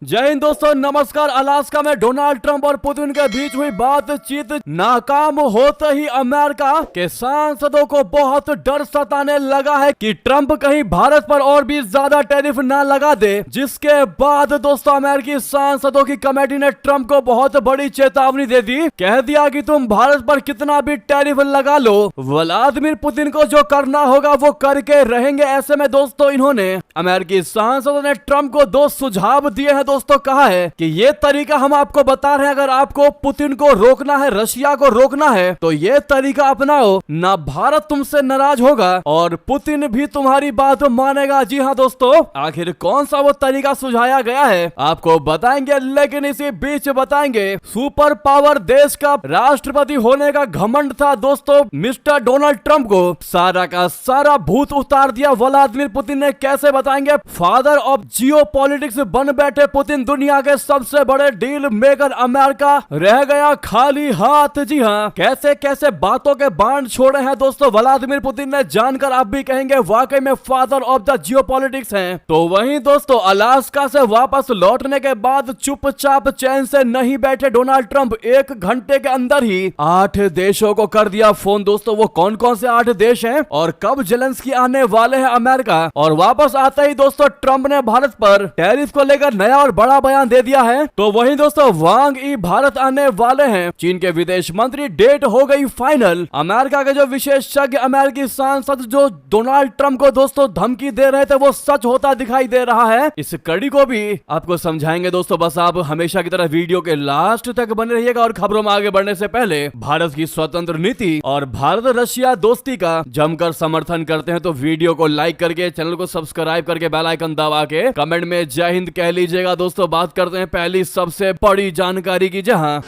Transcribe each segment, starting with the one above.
जय हिंद दोस्तों, नमस्कार। अलास्का में डोनाल्ड ट्रंप और पुतिन के बीच हुई बातचीत नाकाम होते ही अमेरिका के सांसदों को बहुत डर सताने लगा है कि ट्रंप कहीं भारत पर और भी ज्यादा टैरिफ ना लगा दे। जिसके बाद दोस्तों अमेरिकी सांसदों की कमेटी ने ट्रंप को बहुत बड़ी चेतावनी दे दी। कह दिया कि तुम भारत पर कितना भी टैरिफ लगा लो, व्लादिमीर पुतिन को जो करना होगा वो करके रहेंगे। ऐसे में दोस्तों इन्होंने अमेरिकी सांसदों ने ट्रंप को दो सुझाव दिए हैं। दोस्तों कहा है कि ये तरीका हम आपको बता रहे हैं, अगर आपको पुतिन को रोकना है, रशिया को रोकना है, तो ये तरीका अपनाओ, ना भारत तुमसे नाराज होगा और पुतिन भी तुम्हारी बात मानेगा। जी हाँ दोस्तों, आखिर कौन सा वो तरीका सुझाया गया है आपको बताएंगे, लेकिन इसी बीच बताएंगे सुपर पावर देश का राष्ट्रपति होने का घमंड था दोस्तों मिस्टर डोनाल्ड ट्रंप को, सारा का सारा भूत उतार दिया व्लादिमीर पुतिन ने। कैसे बताएंगे। फादर ऑफ जियोपॉलिटिक्स बन बैठे पुतिन, दुनिया के सबसे बड़े डील मेकर, अमेरिका रह गया खाली हाथ। जी हाँ, कैसे कैसे बातों के बांध छोड़े हैं दोस्तों व्लादिमीर पुतिन ने, जानकर आप भी कहेंगे वाकई में फादर ऑफ द जियोपॉलिटिक्स हैं। तो वहीं दोस्तों अलास्का से वापस लौटने के बाद चुपचाप चैन से नहीं बैठे डोनाल्ड ट्रंप, 1 घंटे के अंदर ही 8 देशों को कर दिया फोन। दोस्तों वो कौन कौन से 8 देश हैं और कब जेलेंस्की आने वाले हैं अमेरिका, और वापस आते ही दोस्तों ट्रंप ने भारत पर टैरिफ को लेकर नया और बड़ा बयान दे दिया है। तो वहीं दोस्तों वांग ई भारत आने वाले हैं। चीन के विदेश मंत्री, डेट हो गई फाइनल। अमेरिका के जो विशेषज्ञ अमेरिकी सांसद जो डोनाल्ड ट्रंप को दोस्तों धमकी दे रहे थे वो सच होता दिखाई दे रहा है। इस कड़ी को भी आपको समझाएंगे दोस्तों, बस आप हमेशा की तरह वीडियो के लास्ट तक बने रहिएगा। और खबरों में आगे बढ़ने से पहले भारत की स्वतंत्र नीति और भारत रशिया दोस्ती का जमकर समर्थन करते हैं तो वीडियो को लाइक करके, चैनल को सब्सक्राइब करके, बेल आइकन दबा के कमेंट में जय हिंद कह लीजिएगा। दोस्तों बात करते हैं पहली सबसे बड़ी जानकारी की, जहां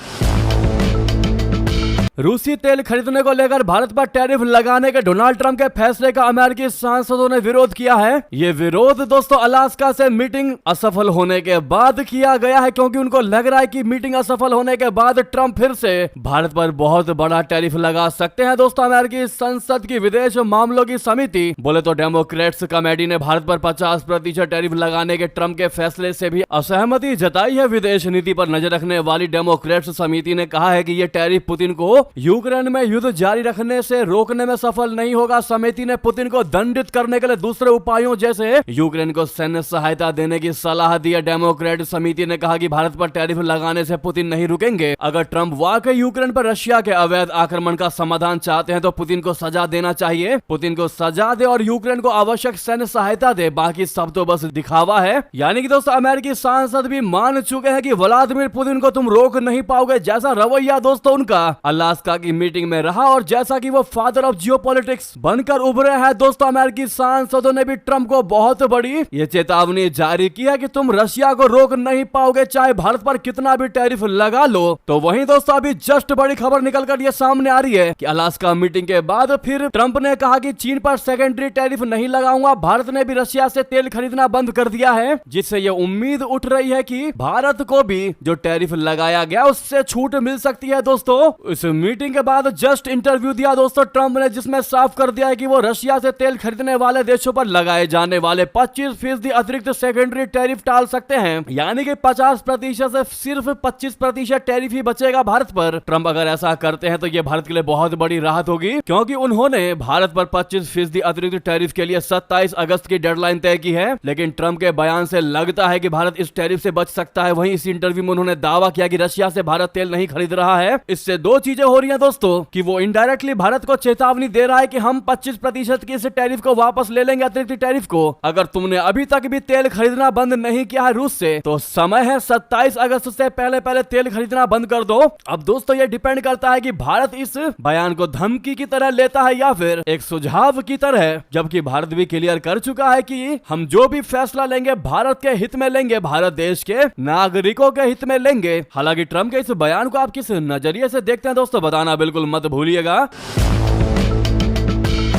रूसी तेल खरीदने को लेकर भारत पर टैरिफ लगाने के डोनाल्ड ट्रंप के फैसले का अमेरिकी सांसदों ने विरोध किया है। ये विरोध दोस्तों अलास्का से मीटिंग असफल होने के बाद किया गया है, क्योंकि उनको लग रहा है कि मीटिंग असफल होने के बाद ट्रंप फिर से भारत पर बहुत बड़ा टैरिफ लगा सकते हैं। दोस्तों अमेरिकी संसद की विदेश मामलों की समिति, बोले तो डेमोक्रेट्स कमेटी ने भारत पर 50% टैरिफ लगाने के ट्रंप के फैसले से भी असहमति जताई है। विदेश नीति पर नजर रखने वाली डेमोक्रेट्स समिति ने कहा है कि यह टैरिफ पुतिन को यूक्रेन में युद्ध जारी रखने से रोकने में सफल नहीं होगा। समिति ने पुतिन को दंडित करने के लिए दूसरे उपायों जैसे यूक्रेन को सैन्य सहायता देने की सलाह दी है। डेमोक्रेट समिति ने कहा कि भारत पर टैरिफ लगाने से पुतिन नहीं रुकेंगे। अगर ट्रंप वाकई यूक्रेन पर रशिया के अवैध आक्रमण का समाधान चाहते हैं तो पुतिन को सजा देना चाहिए। पुतिन को सजा दे और यूक्रेन को आवश्यक सैन्य सहायता दे, बाकी सब तो बस दिखावा है। यानी कि दोस्तों अमेरिकी सांसद भी मान चुके हैं कि व्लादिमीर पुतिन को तुम रोक नहीं पाओगे। जैसा रवैया दोस्तों उनका अलास्का की मीटिंग में रहा और जैसा कि वो फादर ऑफ जियोपॉलिटिक्स बनकर उभरे हैं दोस्तों, अमेरिकी सांसदों ने भी ट्रंप को बहुत बड़ी ये चेतावनी जारी की है कि तुम रशिया को रोक नहीं पाओगे, चाहे भारत पर कितना भी टैरिफ लगा लो। तो वहीं दोस्तों अभी जस्ट बड़ी खबर निकलकर ये सामने आ रही है कि अलास्का मीटिंग के बाद फिर ट्रंप ने कहा कि चीन पर सेकेंडरी टैरिफ नहीं लगाऊंगा। भारत ने भी रशिया से तेल खरीदना बंद कर दिया है, जिससे ये उम्मीद उठ रही है कि भारत को भी जो टैरिफ लगाया गया उससे छूट मिल सकती है। दोस्तों इस मीटिंग के बाद जस्ट इंटरव्यू दिया दोस्तों ट्रंप ने, जिसमें साफ कर दिया है कि वो रशिया से तेल खरीदने वाले देशों पर लगाए जाने वाले 25% अतिरिक्त सेकेंडरी टैरिफ टाल सकते हैं। यानी कि 50% से सिर्फ 25% टैरिफ ही बचेगा भारत पर। ट्रंप अगर ऐसा करते हैं तो ये भारत के लिए बहुत बड़ी राहत होगी, क्योंकि उन्होंने भारत पर 25% अतिरिक्त टैरिफ के लिए 27 अगस्त की डेडलाइन तय की है। लेकिन ट्रंप के बयान से लगता है कि भारत इस टैरिफ से बच सकता है। वहीं इस इंटरव्यू में उन्होंने दावा किया कि रशिया से भारत तेल नहीं खरीद रहा है। इससे दो चीजें हो रही है दोस्तों, कि वो इनडायरेक्टली भारत को चेतावनी दे रहा है कि हम 25% की इस टैरिफ को वापस ले लेंगे, अतिरिक्त टैरिफ को। अगर तुमने अभी तक भी तेल खरीदना बंद नहीं किया है रूस से, तो समय है 27 अगस्त से पहले पहले तेल खरीदना बंद कर दो। अब दोस्तों ये डिपेंड करता है कि भारत इस बयान को धमकी की तरह लेता है या फिर एक सुझाव की तरह, जबकि भारत भी क्लियर कर चुका है कि हम जो भी फैसला लेंगे भारत के हित में लेंगे, भारत देश के नागरिकों के हित में लेंगे। हालांकि ट्रंप के इस बयान को आप किस नजरिए से देखते हैं दोस्तों, बताना बिल्कुल मत भूलिएगा।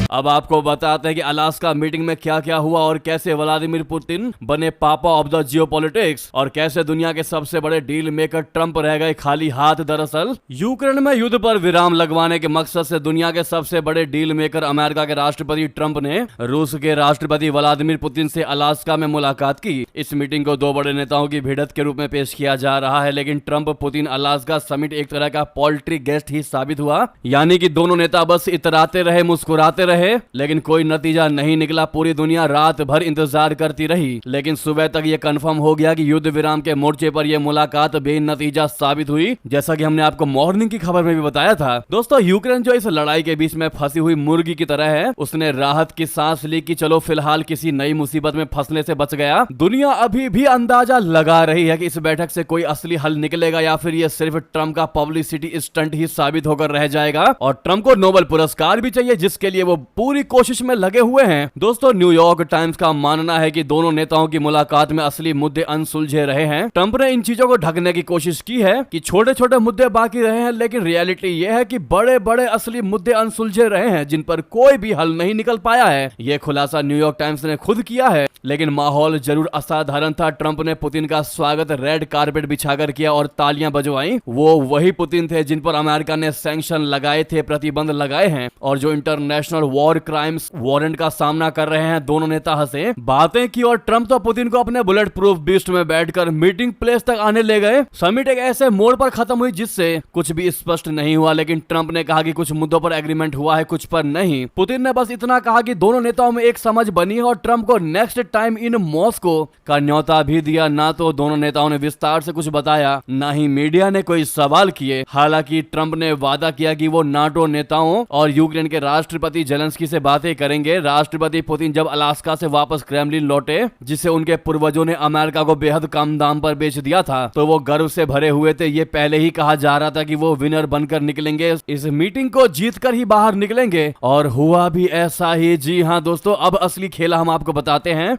अब आपको बताते हैं कि अलास्का मीटिंग में क्या क्या हुआ और कैसे व्लादिमीर पुतिन बने पापा ऑफ द जियोपॉलिटिक्स और कैसे दुनिया के सबसे बड़े डील मेकर ट्रंप रह गए खाली हाथ। दरअसल यूक्रेन में युद्ध पर विराम लगवाने के मकसद से दुनिया के सबसे बड़े डील मेकर अमेरिका के राष्ट्रपति ट्रंप ने रूस के राष्ट्रपति व्लादिमीर पुतिन से अलास्का में मुलाकात की। इस मीटिंग को दो बड़े नेताओं की भिड़ंत के रूप में पेश किया जा रहा है, लेकिन ट्रंप पुतिन अलास्का समिट एक तरह का पोल्ट्री गेस्ट ही साबित हुआ। यानी कि दोनों नेता बस इतराते रहे, मुस्कुराते रहे, लेकिन कोई नतीजा नहीं निकला। पूरी दुनिया रात भर इंतजार करती रही, लेकिन सुबह तक यह कंफर्म हो गया कि युद्ध विराम के मोर्चे पर यह मुलाकात बेनतीजा साबित हुई, जैसा कि हमने आपको मॉर्निंग की खबर में भी बताया था। दोस्तों, यूक्रेन जो इस लड़ाई के बीच में फंसी हुई मुर्गी की तरह है, उसने राहत की सांस ली कि चलो फिलहाल किसी नई मुसीबत में फंसने से बच गया। दुनिया अभी भी अंदाजा लगा रही है कि इस बैठक से कोई असली हल निकलेगा या फिर यह सिर्फ ट्रंप का पब्लिसिटी स्टंट ही साबित होकर रह जाएगा। और ट्रंप को नोबेल पुरस्कार भी चाहिए, जिसके लिए वो पूरी कोशिश में लगे हुए हैं। दोस्तों, न्यूयॉर्क टाइम्स का मानना है कि दोनों नेताओं की मुलाकात में असली मुद्दे अनसुलझे रहे हैं। ट्रंप ने इन चीजों को ढकने की कोशिश की है कि छोटे छोटे मुद्दे बाकी रहे हैं, लेकिन रियलिटी यह है कि बड़े बड़े असली मुद्दे अनसुलझे रहे हैं, जिन पर कोई भी हल नहीं निकल पाया है। यह खुलासा न्यूयॉर्क टाइम्स ने खुद किया है, लेकिन माहौल जरूर असाधारण था। ट्रंप ने पुतिन का स्वागत रेड कारपेट बिछाकर किया और तालियां बजवाई। वो वही पुतिन थे जिन पर अमेरिका ने सैंक्शन लगाए थे, प्रतिबंध लगाए हैं, और जो इंटरनेशनल वॉर क्राइम्स वारंट का सामना कर रहे हैं। दोनों नेता हंसे, बातें की और ट्रंप तो पुतिन को अपने बुलेट प्रूफ बीस्ट में बैठकर मीटिंग प्लेस तक आने ले गए। समिट एक ऐसे मोड़ पर खत्म हुई जिससे कुछ भी स्पष्ट नहीं हुआ, लेकिन ट्रंप ने कहा कि कुछ मुद्दों पर एग्रीमेंट हुआ है, कुछ पर नहीं। पुतिन ने बस इतना कहा कि दोनों नेताओं में एक समझ बनी है और ट्रंप को नेक्स्ट टाइम इन मॉस्को का न्योता भी दिया। ना तो दोनों नेताओं ने विस्तार से कुछ बताया, ना ही मीडिया ने कोई सवाल किए। हालांकि ट्रंप ने वादा किया कि वो नाटो नेताओं और यूक्रेन के राष्ट्रपति जेलेंस्की से बातें करेंगे। राष्ट्रपति पुतिन जब अलास्का से वापस क्रेमलिन लौटे, जिसे उनके पूर्वजों ने अमेरिका को बेहद कम दाम पर बेच दिया था, तो वो गर्व से भरे हुए थे। ये पहले ही कहा जा रहा था कि वो विनर बनकर निकलेंगे, इस मीटिंग को जीतकर ही बाहर निकलेंगे, और हुआ भी ऐसा ही। जी हाँ दोस्तों, अब असली खेला हम आपको बताते हैं।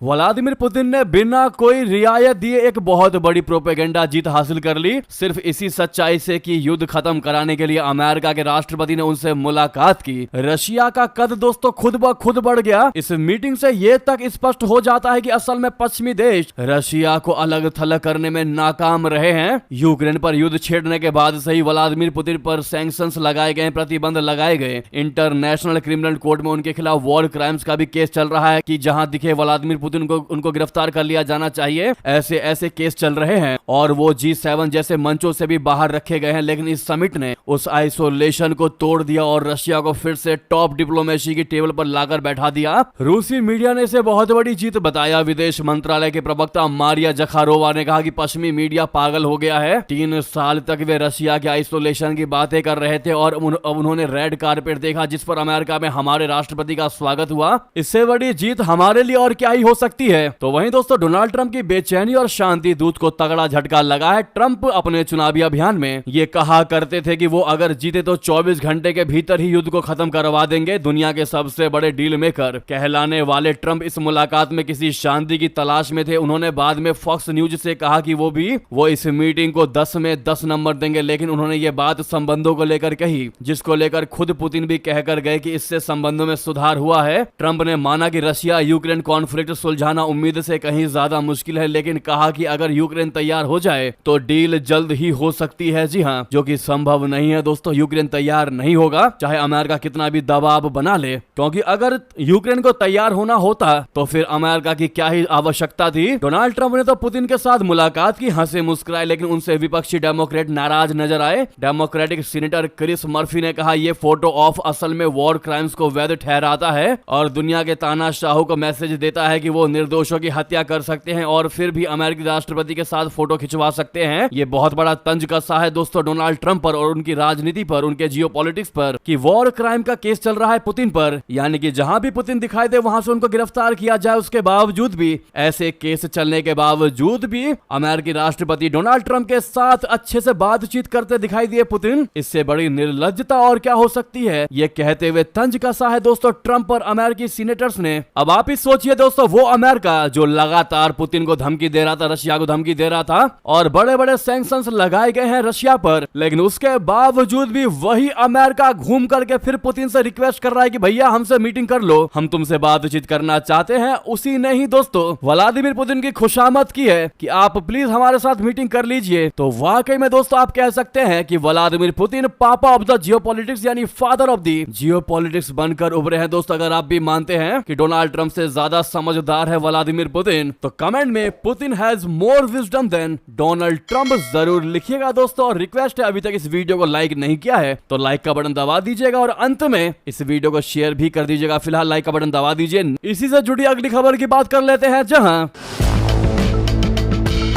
व्लादिमीर पुतिन ने बिना कोई रियायत दिए एक बहुत बड़ी प्रोपेगेंडा जीत हासिल कर ली, सिर्फ इसी सच्चाई से कि युद्ध खत्म कराने के लिए अमेरिका के राष्ट्रपति ने उनसे मुलाकात की। रशिया का कद दोस्तों खुद ब खुद बढ़ गया। इस मीटिंग से ये तक स्पष्ट हो जाता है कि असल में पश्चिमी देश रशिया को अलग थलग करने में नाकाम रहे हैं। यूक्रेन पर युद्ध छेड़ने के बाद से ही व्लादिमीर पुतिन पर सैंक्शंस लगाए गए, प्रतिबंध लगाए गए। इंटरनेशनल क्रिमिनल कोर्ट में उनके खिलाफ वॉर क्राइम्स का भी केस चल रहा है कि जहां दिखे व्लादिमीर पुतिन उनको गिरफ्तार कर लिया जाना चाहिए। ऐसे ऐसे केस चल रहे हैं और वो G7 जैसे मंचों से भी बाहर रखे गए हैं, लेकिन इस समिट ने उस आइसोलेशन को तोड़ दिया और रशिया को फिर से टॉप डिप्लोमेसी की टेबल पर लाकर बैठा दिया। रूसी मीडिया ने इसे बहुत बड़ी जीत बताया। विदेश मंत्रालय के प्रवक्ता मारिया जखारोवा ने कहा कि पश्चिमी मीडिया पागल हो गया है। 3 साल तक वे रशिया के आइसोलेशन की बातें कर रहे थे और उन्होंने रेड कारपेट देखा जिस पर अमेरिका में हमारे राष्ट्रपति का स्वागत हुआ। इससे बड़ी जीत हमारे लिए और क्या ही हो सकती है। तो वहीं दोस्तों, डोनाल्ड ट्रंप की बेचैनी और शांति दूत को तगड़ा झटका लगा है। ट्रंप अपने चुनावी अभियान में ये कहा करते थे कि वो अगर जीते तो 24 घंटे के भीतर ही युद्ध को खत्म करवा देंगे। दुनिया के सबसे बड़े डील मेकर कहलाने वाले ट्रंप इस मुलाकात में किसी शांति की तलाश में थे। उन्होंने बाद में फॉक्स न्यूज से कहा कि वो इस मीटिंग को 10 में 10 नंबर देंगे, लेकिन उन्होंने ये बात संबंधों को लेकर कही, जिसको लेकर खुद पुतिन भी कहकर गए कि इससे संबंधों में सुधार हुआ है। ट्रंप ने माना कि रशिया यूक्रेन कॉन्फ्लिक्ट सुलझाना उम्मीद से कहीं ज्यादा मुश्किल है, लेकिन कहा कि अगर यूक्रेन तैयार हो जाए तो डील जल्द ही हो सकती है। जी हाँ, जो कि संभव नहीं है दोस्तों। यूक्रेन तैयार नहीं होगा, चाहे अमेरिका कितना भी दबाव बना ले, क्योंकि अगर यूक्रेन को तैयार होना होता तो फिर अमेरिका की क्या ही आवश्यकता थी। डोनाल्ड ट्रंप ने तो पुतिन के साथ मुलाकात की, हंसे मुस्कुराए, लेकिन उनसे विपक्षी डेमोक्रेट नाराज नजर आए। डेमोक्रेटिक सीनेटर क्रिस मर्फी ने कहा ये फोटो ऑफ असल में वॉर क्राइम्स को वैध ठहराता है और दुनिया के तानाशाहों को मैसेज देता है कि वो निर्दोषों की हत्या कर सकते हैं और फिर भी अमेरिकी राष्ट्रपति के साथ फोटो खिंचवा सकते हैं। ये बहुत बड़ा तंज कसा है दोस्तों डोनाल्ड ट्रंप पर और उनकी राजनीति पर, उनके जियोपॉलिटिक्स पर, कि वॉर क्राइम का केस चल रहा है पुतिन पर, यानी कि जहां भी पुतिन दिखाई दे वहां से उनको गिरफ्तार किया जाए। उसके बावजूद भी, ऐसे केस चलने के बावजूद भी अमेरिकी राष्ट्रपति डोनाल्ड ट्रंप के साथ अच्छे से बातचीत करते दिखाई दिए पुतिन। इससे बड़ी निर्लज्जता और क्या हो सकती है। ये कहते हुए तंज कसा है दोस्तों ट्रंप और अमेरिकी सीनेटर्स ने। अब आप ही सोचिए दोस्तों, वो अमेरिका जो लगातार पुतिन को धमकी दे रहा था, रशिया को धमकी दे रहा था और बड़े बड़े सैंक्शंस लगाए गए हैं रशिया पर, लेकिन उसके बावजूद भी वही अमेरिका घूम करके फिर पुतिन से रिक्वेस्ट कर रहा है कि भैया हमसे मीटिंग कर लो, हम तुमसे बातचीत करना चाहते हैं। उसी ने ही दोस्तों व्लादिमीर पुतिन की खुशामद की है कि आप प्लीज हमारे साथ मीटिंग कर लीजिए। तो वाकई में दोस्तों आप कह सकते हैं कि व्लादिमीर पुतिन पापा ऑफ द जियोपॉलिटिक्स यानी फादर ऑफ द जियोपॉलिटिक्स बनकर उभरे हैं। दोस्तों अगर आप भी मानते हैं कि डोनाल्ड ट्रंप से ज्यादा समझदार है व्लादिमीर पुतिन, तो कमेंट में Putin has more wisdom than Donald Trump जरूर लिखिएगा दोस्तों। और रिक्वेस्ट है, अभी तक इस वीडियो को लाइक नहीं किया है तो लाइक का बटन दबा दीजिएगा और अंत में इस वीडियो को शेयर भी कर दीजिएगा। फिलहाल लाइक का बटन दबा दीजिए। इसी से जुड़ी अगली खबर की बात कर लेते हैं, जहां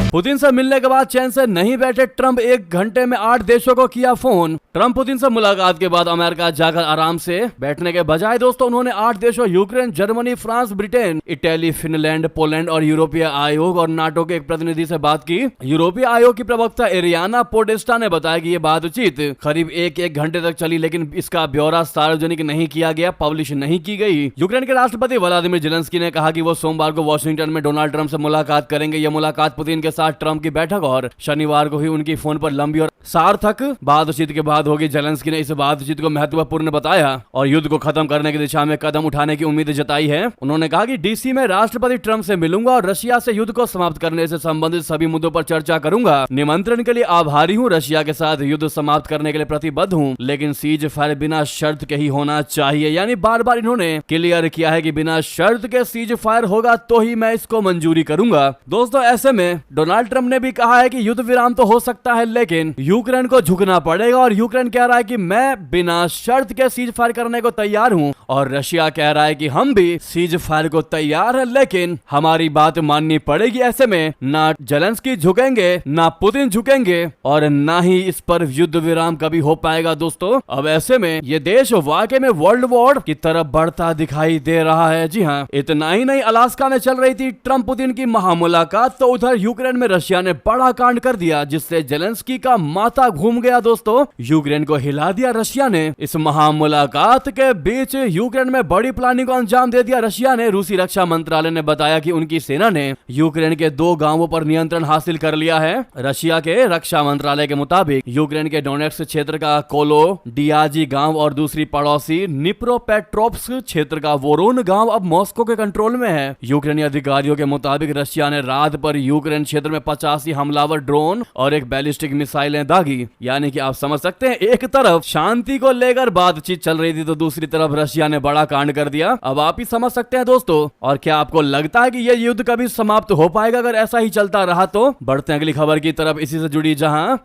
पुतिन से मिलने के बाद चैन से नहीं बैठे ट्रंप 1 घंटे में 8 देशों को किया फोन। ट्रंप पुतिन से मुलाकात के बाद अमेरिका जाकर आराम से बैठने के बजाय दोस्तों उन्होंने 8 देशों Ukraine, Germany, France, Britain, Italy, Finland, Poland और यूरोपीय आयोग और नाटो के एक प्रतिनिधि से बात की। यूरोपीय आयोग की प्रवक्ता एरियाना पोडेस्टा ने बताया कि ये बातचीत करीब एक घंटे तक चली, लेकिन इसका ब्यौरा सार्वजनिक नहीं किया गया, पब्लिश नहीं की गई। यूक्रेन के राष्ट्रपति व्लादिमीर जेलेंस्की ने कहा कि वो सोमवार को वॉशिंगटन में डोनाल्ड ट्रंप से मुलाकात करेंगे। यह मुलाकात पुतिन के साथ ट्रंप की बैठक और शनिवार को ही उनकी फोन पर लंबी और सार्थक बातचीत के बाद होगी। जेलेंस्की ने इस बातचीत को महत्वपूर्ण बताया और युद्ध को खत्म करने की दिशा में कदम उठाने की उम्मीद जताई है। उन्होंने कहा कि डीसी में राष्ट्रपति ट्रंप से मिलूंगा और रशिया से युद्ध को समाप्त करने से संबंधित सभी मुद्दों पर चर्चा करूंगा। निमंत्रण के लिए आभारी हूं, रशिया के साथ युद्ध समाप्त करने के लिए प्रतिबद्ध हूं, लेकिन सीज फायर बिना शर्त के ही होना चाहिए। यानी बार बार इन्होंने क्लियर किया है कि बिना शर्त के सीज फायर होगा तो ही मैं इसको मंजूरी करूंगा। दोस्तों ऐसे में डोनाल्ड ट्रंप ने भी कहा है कि युद्ध विराम तो हो सकता है, लेकिन यूक्रेन को झुकना पड़ेगा और यूक्रेन कह रहा है कि मैं बिना शर्त के सीज फायर करने को तैयार हूं और रशिया कह रहा है कि हम भी सीज फायर को तैयार है, लेकिन हमारी बात माननी पड़ेगी। ऐसे में ना जेलेंस्की झुकेंगे, ना पुतिन झुकेंगे और ना ही इस पर युद्ध विराम कभी हो पाएगा। दोस्तों अब ऐसे में ये देश वाकई में वर्ल्ड वॉर की तरफ बढ़ता दिखाई दे रहा है। जी हाँ, इतना ही नहीं, अलास्का में चल रही थी ट्रंप पुतिन की महामुलाकात, तो उधर यूक्रेन में रशिया ने बड़ा कांड कर दिया जिससे जेलेंस्की का माथा घूम गया। दोस्तों यूक्रेन को हिला दिया रशिया ने। इस महामुलाकात के बीच यूक्रेन में बड़ी प्लानिंग को अंजाम दे दिया रशिया ने। रूसी रक्षा मंत्रालय ने बताया कि उनकी सेना ने यूक्रेन के 2 गांवों पर नियंत्रण हासिल कर लिया है। रशिया के रक्षा मंत्रालय के मुताबिक यूक्रेन के डोनेट्स्क क्षेत्र का कोलो डियाजी गांव और दूसरी पड़ोसी निप्रोपेट्रोव्स्क क्षेत्र का वोरोन गांव अब मॉस्को के कंट्रोल में है। यूक्रेनी अधिकारियों के मुताबिक रशिया ने रात पर यूक्रेन क्षेत्र में 85 हमलावर ड्रोन और एक बैलिस्टिक मिसाइलें दागी। यानी कि आप समझ सकते हैं, एक तरफ शांति को लेकर बातचीत चल रही थी तो दूसरी तरफ रशिया ने बड़ा कांड कर दिया। अब आप ही समझ सकते हैं दोस्तों। और क्या आपको लगता है कि यह युद्ध कभी समाप्त हो पाएगा अगर ऐसा ही चलता रहा? तो बढ़ते हैं अगली खबर की तरफ, इसी से जुड़ी, जहां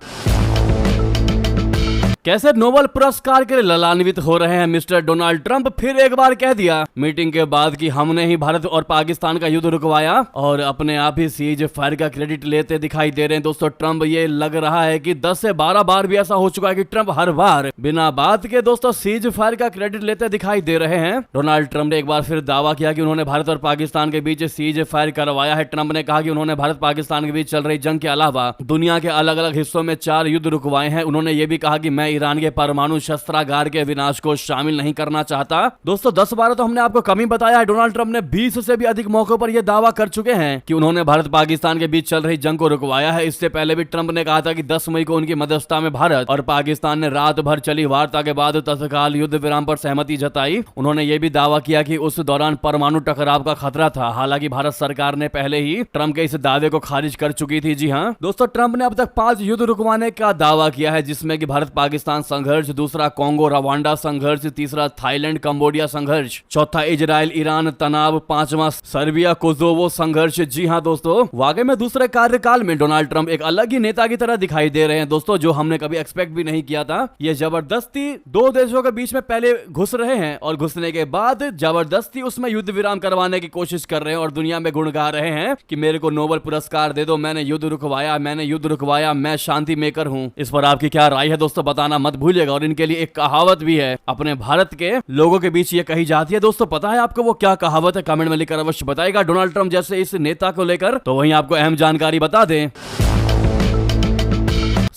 कैसे नोबेल पुरस्कार के लिए ललान्वित हो रहे हैं मिस्टर डोनाल्ड ट्रंप। फिर एक बार कह दिया मीटिंग के बाद कि हमने ही भारत और पाकिस्तान का युद्ध रुकवाया और अपने आप ही सीज फायर का क्रेडिट लेते दिखाई दे रहे हैं। दोस्तों ट्रंप, ये लग रहा है कि 10 से 12 बार भी ऐसा हो चुका है कि ट्रंप हर बार बिना बात के दोस्तों सीज फायर का क्रेडिट लेते दिखाई दे रहे हैं। डोनाल्ड ट्रंप ने एक बार फिर दावा किया कि उन्होंने भारत और पाकिस्तान के बीच सीज फायर करवाया है। ट्रंप ने कहा कि उन्होंने भारत पाकिस्तान के बीच चल रही जंग के अलावा दुनिया के अलग अलग हिस्सों में 4 युद्ध रुकवाए हैं। उन्होंने ये भी कहा कि मैं ईरान के परमाणु शस्त्रागार के विनाश को शामिल नहीं करना चाहता। दोस्तों 10-12 तो हमने आपको कम ही बताया है। डोनाल्ड ट्रंप ने 20 से भी अधिक मौकों पर यह दावा कर चुके हैं कि उन्होंने भारत पाकिस्तान के बीच चल रही जंग को रुकवाया है। इससे पहले भी ट्रंप ने कहा था कि 10 मई को उनकी मध्यस्थता में भारत और पाकिस्तान ने रात भर चली वार्ता के बाद तत्काल युद्ध विराम पर सहमति जताई। उन्होंने यह भी दावा किया कि उस दौरान परमाणु टकराव का खतरा था। हालांकि भारत सरकार ने पहले ही ट्रंप के इस दावे को खारिज कर चुकी थी। जी हाँ दोस्तों, ट्रंप ने अब तक 5 युद्ध रुकवाने का दावा किया है, जिसमें कि भारत पाकिस्तान संघर्ष, दूसरा कांगो रवांडा संघर्ष, तीसरा थाईलैंड कंबोडिया संघर्ष, चौथा इजराइल ईरान तनाव, 5वां सर्बिया कोसोवो संघर्ष। जी हाँ दोस्तों, वाकई में दूसरे कार्यकाल में डोनाल्ड ट्रंप एक अलग ही नेता की तरह दिखाई दे रहे हैं दोस्तों, जो हमने कभी एक्सपेक्ट भी नहीं किया था। ये जबरदस्ती 2 देशों के बीच में पहले घुस रहे हैं और घुसने के बाद जबरदस्ती उसमें युद्ध विराम करवाने की कोशिश कर रहे हैं और दुनिया में गुण गा रहे हैं कि मेरे को नोबेल पुरस्कार दे दो, मैंने युद्ध रुकवाया, मैंने युद्ध रुकवाया, मैं शांति मेकर हूँ। इस पर आपकी क्या राय है दोस्तों, बताना मत भूलिएगा। और इनके लिए एक कहावत भी है अपने भारत के लोगों के बीच ये कही जाती है दोस्तों, पता है आपको वो क्या कहावत है? कमेंट में लिखकर अवश्य बताएगा डोनाल्ड ट्रंप जैसे इस नेता को लेकर, तो वहीं आपको अहम जानकारी बता दें।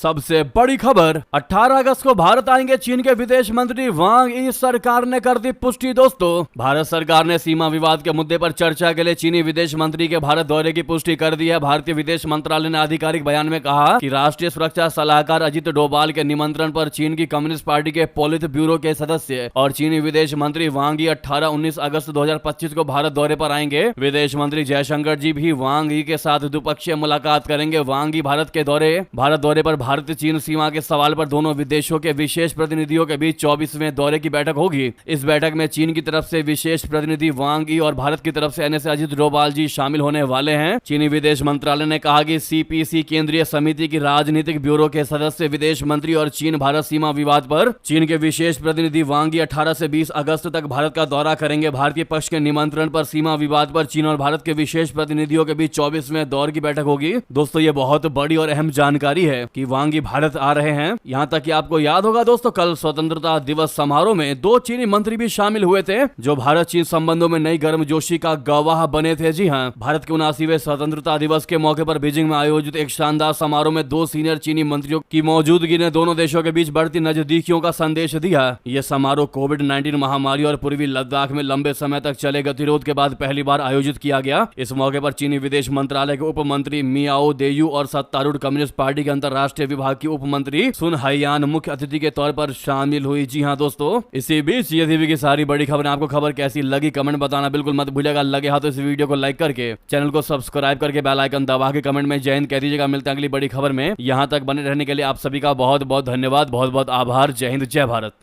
सबसे बड़ी खबर, 18 अगस्त को भारत आएंगे चीन के विदेश मंत्री वांग यी। सरकार ने कर दी पुष्टि। दोस्तों, भारत सरकार ने सीमा विवाद के मुद्दे पर चर्चा के लिए चीनी विदेश मंत्री के भारत दौरे की पुष्टि कर दी है। भारतीय विदेश मंत्रालय ने आधिकारिक बयान में कहा कि राष्ट्रीय सुरक्षा सलाहकार अजित डोभाल के निमंत्रण पर चीन की कम्युनिस्ट पार्टी के पोलित ब्यूरो के सदस्य और चीनी विदेश मंत्री वांग यी 18-19 अगस्त 2025 को भारत दौरे पर आएंगे। विदेश मंत्री जयशंकर जी भी वांग यी के साथ द्विपक्षीय मुलाकात करेंगे। वांग यी भारत दौरे पर भारत चीन सीमा के सवाल पर दोनों विदेशों के विशेष प्रतिनिधियों के बीच 24वें दौरे की बैठक होगी। इस बैठक में चीन की तरफ से विशेष प्रतिनिधि वांग यी और भारत की तरफ से एनएस अजित डोभाल जी शामिल होने वाले हैं। चीनी विदेश मंत्रालय ने कहा कि सीपीसी केंद्रीय समिति की राजनीतिक ब्यूरो के सदस्य विदेश मंत्री और चीन भारत सीमा विवाद पर चीन के विशेष प्रतिनिधि वांग यी 18 से 20 अगस्त तक भारत का दौरा करेंगे। भारतीय पक्ष के निमंत्रण पर सीमा विवाद पर चीन और भारत के विशेष प्रतिनिधियों के बीच 24वें दौर की बैठक होगी। दोस्तों, ये बहुत बड़ी और अहम जानकारी है कि वांग यी भारत आ रहे हैं। यहाँ तक कि आपको याद होगा दोस्तों, कल स्वतंत्रता दिवस समारोह में 2 चीनी मंत्री भी शामिल हुए थे जो भारत चीन संबंधों में नई गर्मजोशी का गवाह बने थे। जी हाँ, भारत के 79वें स्वतंत्रता दिवस के मौके पर बीजिंग में आयोजित एक शानदार समारोह में 2 सीनियर चीनी मंत्रियों की मौजूदगी ने दोनों देशों के बीच बढ़ती नजदीकियों का संदेश दिया। यह समारोह कोविड-19 महामारी और पूर्वी लद्दाख में लंबे समय तक चले गतिरोध के बाद पहली बार आयोजित किया गया। इस मौके पर चीनी विदेश मंत्रालय के उप मंत्री मियाओ देयू और सत्तारूढ़ कम्युनिस्ट पार्टी के अंतर्राष्ट्रीय विभाग की उप मंत्री सुन हाइयान मुख्य अतिथि के तौर पर शामिल हुई। जी हाँ दोस्तों, इसी बीच ये थी की सारी बड़ी खबर। आपको खबर कैसी लगी कमेंट बताना बिल्कुल मत भूलिएगा। लगे हाथ तो इस वीडियो को लाइक करके चैनल को सब्सक्राइब करके बेल आइकन दबा के कमेंट में जय हिंद कह दीजिएगा। मिलते हैं अगली बड़ी खबर में। यहाँ तक बने रहने के लिए आप सभी का बहुत बहुत धन्यवाद, बहुत बहुत आभार। जय हिंद, जय भारत।